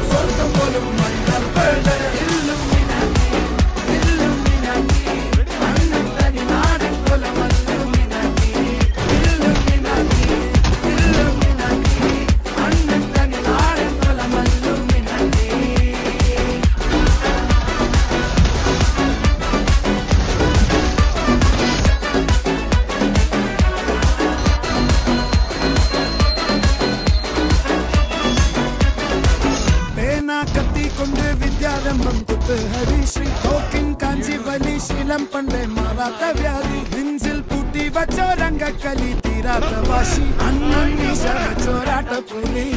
സ്വർഗം പോലും മണ്ണപ്പേട് Illuminati Illuminati അണ്ണൻ തനി നാടൻ കുലമല്ലുമിനാറ്റി ഇല്ലുമിനാറ്റി ഇല്ലുമിനാറ്റി അണ്ണൻ തനി നാടൻ കുലമല്ലുമിനാറ്റി. കത്തി കൊണ്ട് വിദ്യാരംഭം കുത്ത് ഹരിശ്രീ തോക്കിൻ കാഞ്ചി വലി ശീലം പണ്ടേ മാറാത്ത വ്യാധി നെഞ്ചിൽ പൂട്ടി വച്ചോ രംഗക്കലി തീരാത്ത വാശി അണ്ണൻ ചോരാട്ട പുലി